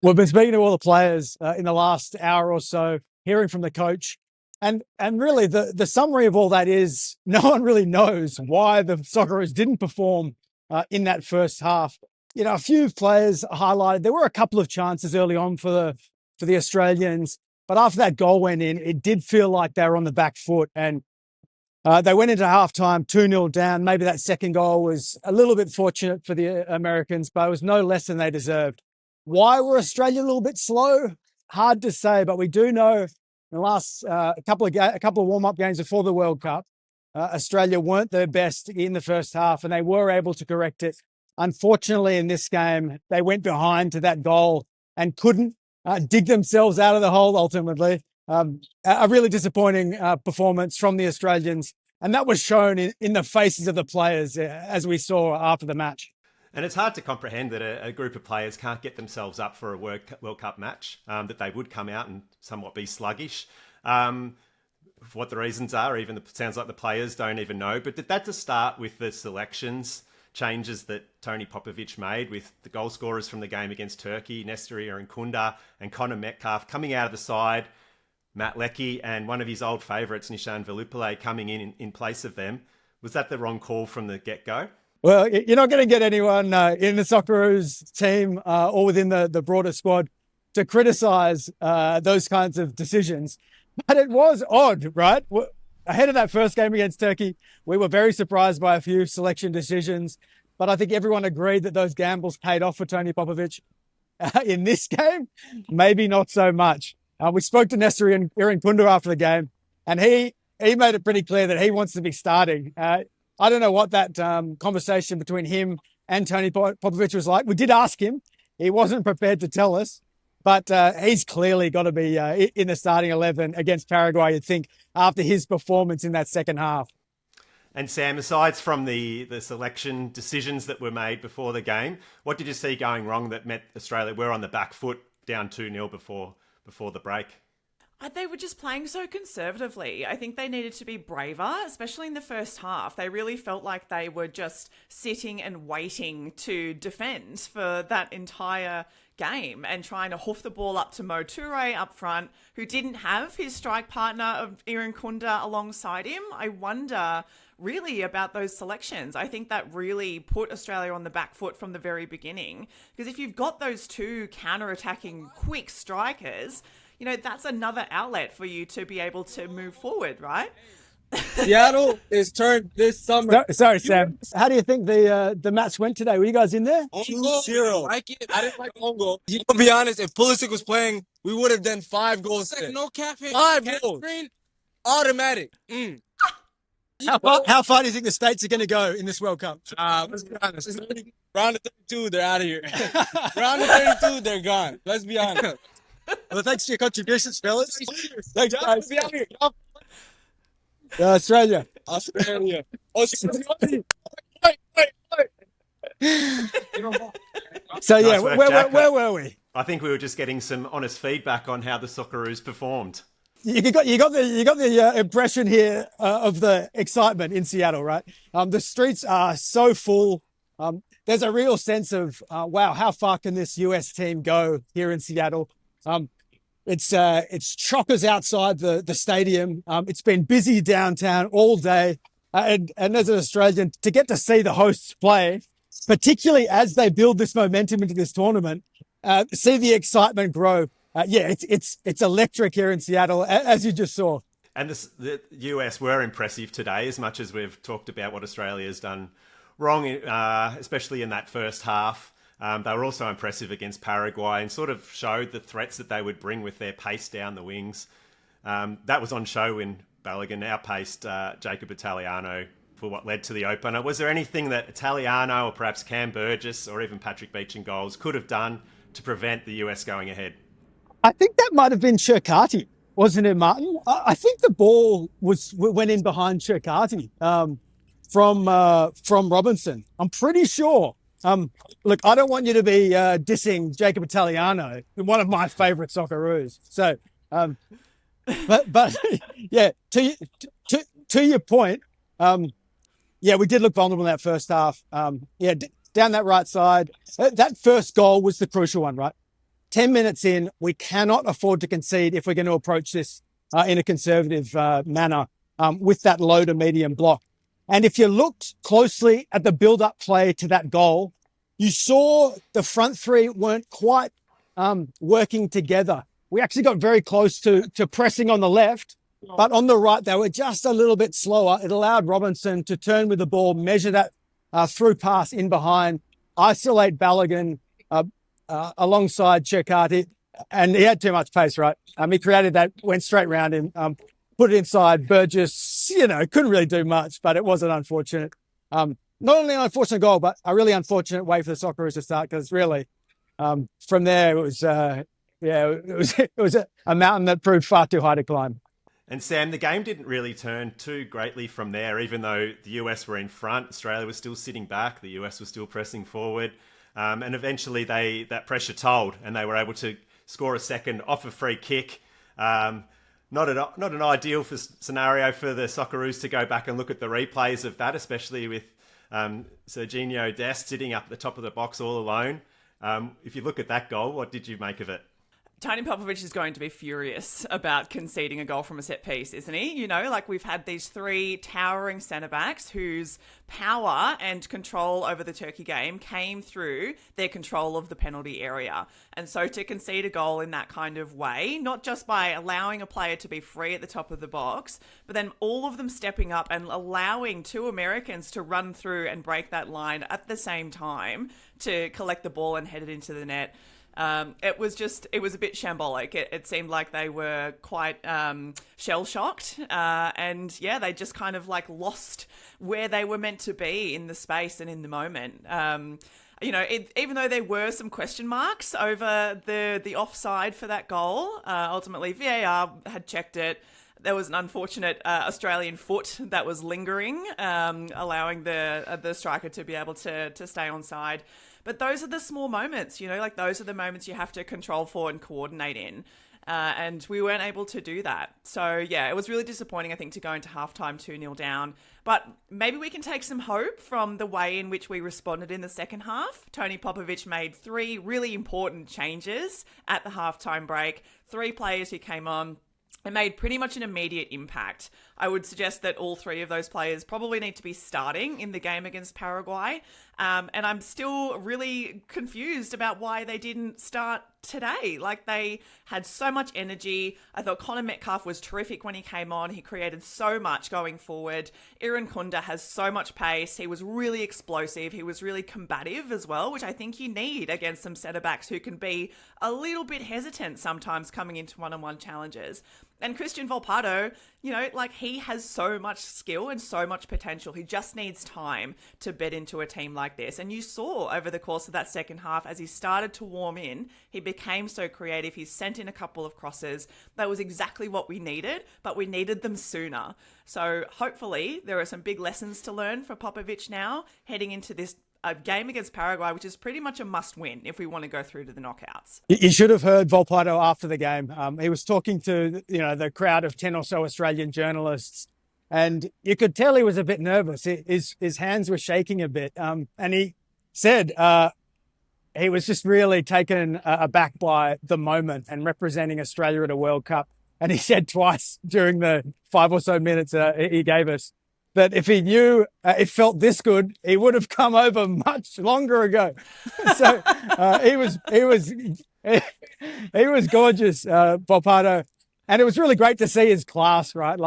We've been speaking to all the players in the last hour or so, hearing from the coach. And really, the summary of all that is no one really knows why the Socceroos didn't perform in that first half. A few players highlighted there were a couple of chances early on for the Australians, but after that goal went in, it did feel like they were on the back foot, and they went into halftime 2-0 down. Maybe that second goal was a little bit fortunate for the Americans, but it was no less than they deserved. Why were Australia a little bit slow? Hard to say, but we do know in the last couple of warm-up games before the World Cup, Australia weren't their best in the first half, and they were able to correct it. Unfortunately, in this game, they went behind to that goal and couldn't dig themselves out of the hole ultimately. A really disappointing performance from the Australians, and that was shown in the faces of the players as we saw after the match. And it's hard to comprehend that a group of players can't get themselves up for a World Cup match, that they would come out and somewhat be sluggish. What the reasons are, even it sounds like the players don't even know. But did that to start with the selections changes that Tony Popovic made with the goal scorers from the game against Turkey, Nestor Irankunda and Connor Metcalfe coming out of the side, Matt Leckie and one of his old favourites, Nishan Velupillay, coming in place of them. Was that the wrong call from the get-go? Well, you're not going to get anyone in the Socceroos team or within the broader squad to criticise those kinds of decisions. But it was odd, right? Ahead of that first game against Turkey, we were very surprised by a few selection decisions. But I think everyone agreed that those gambles paid off for Tony Popovic. In this game, maybe not so much. We spoke to Nestor Irankunda after the game, and he made it pretty clear that he wants to be starting. I don't know what that conversation between him and Tony Popovic was like. We did ask him. He wasn't prepared to tell us, but he's clearly got to be in the starting 11 against Paraguay, you'd think, after his performance in that second half. And Sam, aside from the selection decisions that were made before the game, what did you see going wrong that meant Australia were on the back foot down 2-0 before the break? They were just playing so conservatively. I think they needed to be braver, especially in the first half. They really felt like they were just sitting and waiting to defend for that entire game and trying to hoof the ball up to Mo Toure up front, who didn't have his strike partner of Irankunda alongside him. I wonder really about those selections. I think that really put Australia on the back foot from the very beginning, because if you've got those two counter-attacking quick strikers, that's another outlet for you to be able to move forward, right? Seattle is turned this summer. Sorry, Sam. How do you think the match went today? Were you guys in there? 2-0. I didn't like home goal. To be honest, if Pulisic was playing, we would have done 5 goals. Like, no capping. 5 goals. Automatic. How far do you think the States are going to go in this World Cup? Let's be honest. Round of 32, they're out of here. Round of 32, they're gone. Let's be honest. Well, thanks for your contributions, fellas. Thanks, guys. Be out here. Australia. So, yeah, nice where were we? I think we were just getting some honest feedback on how the Socceroos performed. You got the impression here of the excitement in Seattle, right? The streets are so full. There's a real sense of wow, how far can this US team go here in Seattle? It's chockers outside the stadium. It's been busy downtown all day, and as an Australian, to get to see the hosts play, particularly as they build this momentum into this tournament, see the excitement grow. It's electric here in Seattle, as you just saw. And the US were impressive today, as much as we've talked about what Australia's done wrong, especially in that first half. They were also impressive against Paraguay and sort of showed the threats that they would bring with their pace down the wings. That was on show when Balogun outpaced Jacob Italiano for what led to the opener. Was there anything that Italiano or perhaps Cam Burgess or even Patrick Beach and goals could have done to prevent the US going ahead? I think that might have been Cherkati, wasn't it, Martin? I think the ball went in behind Cherkati from Robinson. I'm pretty sure. Look, I don't want you to be dissing Jacob Italiano, one of my favourite Socceroos. So, but yeah, to your point, we did look vulnerable in that first half. Down that right side, that first goal was the crucial one, right? 10 minutes in, we cannot afford to concede if we're going to approach this in a conservative manner with that low to medium block. And if you looked closely at the build-up play to that goal, you saw the front three weren't quite working together. We actually got very close to pressing on the left, but on the right, they were just a little bit slower. It allowed Robinson to turn with the ball, measure that through pass in behind, isolate Balogun alongside Chirkati, and he had too much pace, right? He created that, went straight round him, put it inside. Burgess, couldn't really do much, but it was an unfortunate, not only an unfortunate goal, but a really unfortunate way for the Socceroos to start, because really, from there, it was a mountain that proved far too high to climb. And Sam, the game didn't really turn too greatly from there. Even though the US were in front, Australia was still sitting back. The US was still pressing forward. And eventually that pressure told, and they were able to score a second off a free kick. Not an ideal scenario for the Socceroos to go back and look at the replays of that, especially with Serginho Dest sitting up at the top of the box all alone. If you look at that goal, what did you make of it? Tony Popovic is going to be furious about conceding a goal from a set piece, isn't he? We've had these three towering centre-backs whose power and control over the Turkey game came through their control of the penalty area. And so to concede a goal in that kind of way, not just by allowing a player to be free at the top of the box, but then all of them stepping up and allowing two Americans to run through and break that line at the same time to collect the ball and head it into the net. It was a bit shambolic. It seemed like they were quite shell-shocked. They just kind of lost where they were meant to be in the space and in the moment. Even though there were some question marks over the offside for that goal, ultimately VAR had checked it. There was an unfortunate Australian foot that was lingering, allowing the striker to be able to stay onside. But those are the small moments, those are the moments you have to control for and coordinate in. And we weren't able to do that. So, yeah, it was really disappointing, I think, to go into halftime 2-0 down. But maybe we can take some hope from the way in which we responded in the second half. Tony Popovic made 3 really important changes at the halftime break. 3 players who came on and made pretty much an immediate impact. I would suggest that all 3 of those players probably need to be starting in the game against Paraguay. And I'm still really confused about why they didn't start today. They had so much energy. I thought Connor Metcalf was terrific when he came on. He created so much going forward. Irankunda has so much pace. He was really explosive. He was really combative as well, which I think you need against some centre-backs who can be a little bit hesitant sometimes coming into one-on-one challenges. And Christian Volpato, he has so much skill and so much potential. He just needs time to bed into a team like this. And you saw over the course of that second half, as he started to warm in, he became so creative. He sent in a couple of crosses. That was exactly what we needed, but we needed them sooner. So hopefully there are some big lessons to learn for Popovic now, heading into this game against Paraguay, which is pretty much a must-win if we want to go through to the knockouts. You should have heard Volpato after the game. He was talking to the crowd of 10 or so Australian journalists, and you could tell he was a bit nervous. His hands were shaking a bit, and he said he was just really taken aback by the moment and representing Australia at a World Cup. And he said twice during the 5 or so minutes he gave us that if he knew it felt this good, he would have come over much longer ago. So he was gorgeous, Volpato, and it was really great to see his class, right?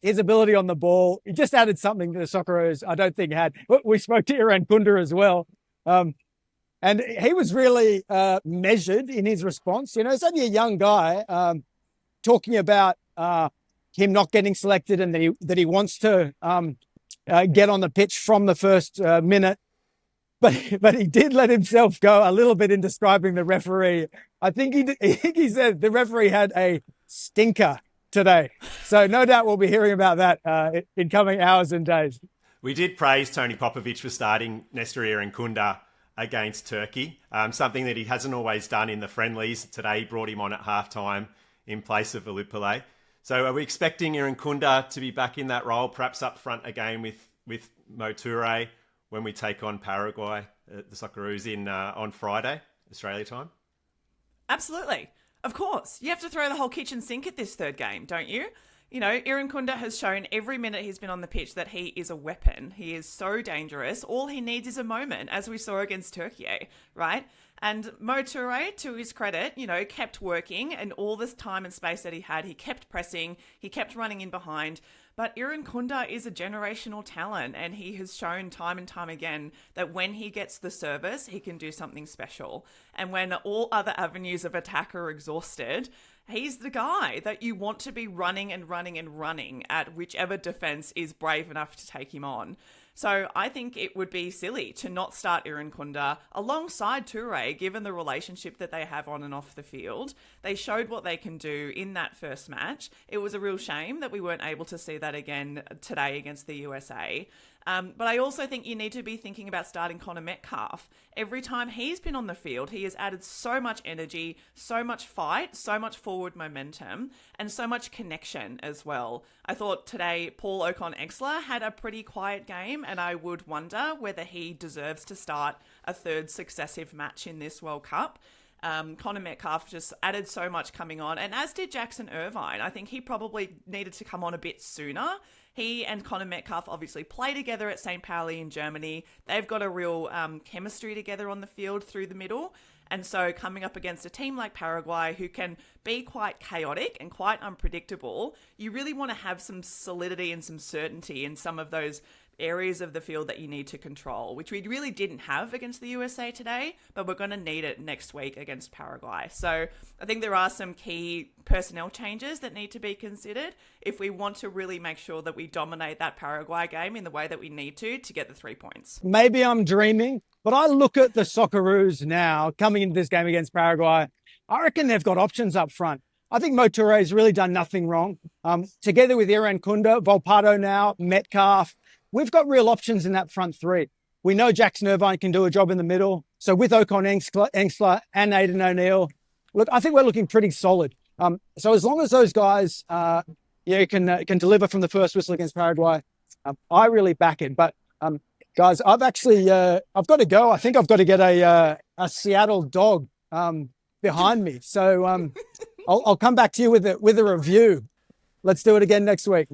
His ability on the ball. He just added something to the Socceroos I don't think had. We spoke to Irankunda as well, and he was really measured in his response. He's only a young guy, talking about him not getting selected and that he wants to get on the pitch from the first minute. But he did let himself go a little bit in describing the referee. I think he said the referee had a stinker today. So no doubt we'll be hearing about that in coming hours and days. We did praise Tony Popovic for starting Nestor Irankunda against Turkey, something that he hasn't always done in the friendlies. Today he brought him on at halftime in place of Velupile. So are we expecting Irankunda to be back in that role, perhaps up front again with Mo Toure when we take on Paraguay, the Socceroos on Friday, Australia time? Absolutely. Of course. You have to throw the whole kitchen sink at this third game, don't you? You know, Irankunda has shown every minute he's been on the pitch that he is a weapon. He is so dangerous. All he needs is a moment, as we saw against Turkey, right? And Mo Toure, to his credit, you know, kept working, and all this time and space that he had, he kept pressing, he kept running in behind. But Irankunda is a generational talent, and he has shown time and time again that when he gets the service, he can do something special. And when all other avenues of attack are exhausted, he's the guy that you want to be running and running and running at whichever defense is brave enough to take him on. So I think it would be silly to not start Irankunda alongside Toure, given the relationship that they have on and off the field. They showed what they can do in that first match. It was a real shame that we weren't able to see that again today against the USA. But I also think you need to be thinking about starting Connor Metcalf. Every time he's been on the field, he has added so much energy, so much fight, so much forward momentum, and so much connection as well. I thought today Paul Ocon-Exler had a pretty quiet game, and I would wonder whether he deserves to start a third successive match in this World Cup. Connor Metcalf just added so much coming on, and as did Jackson Irvine. I think he probably needed to come on a bit sooner. He and Connor Metcalf obviously play together at St. Pauli in Germany. They've got a real chemistry together on the field through the middle. And so coming up against a team like Paraguay, who can be quite chaotic and quite unpredictable, you really want to have some solidity and some certainty in some of those areas of the field that you need to control, which we really didn't have against the USA today, but we're going to need it next week against Paraguay. So I think there are some key personnel changes that need to be considered if we want to really make sure that we dominate that Paraguay game in the way that we need to get the 3 points. Maybe I'm dreaming, but I look at the Socceroos now coming into this game against Paraguay. I reckon they've got options up front. I think Mo Toure's really done nothing wrong. Together with Irankunda, Volpato now, Metcalf, we've got real options in that front three. We know Jack Irvine can do a job in the middle. So with Ocon-Exler and Aidan O'Neill, look, I think we're looking pretty solid. So as long as those guys can deliver from the first whistle against Paraguay, I really back it. But guys, I've got to go. I think I've got to get a Seattle dog behind me. So I'll come back to you with a review. Let's do it again next week.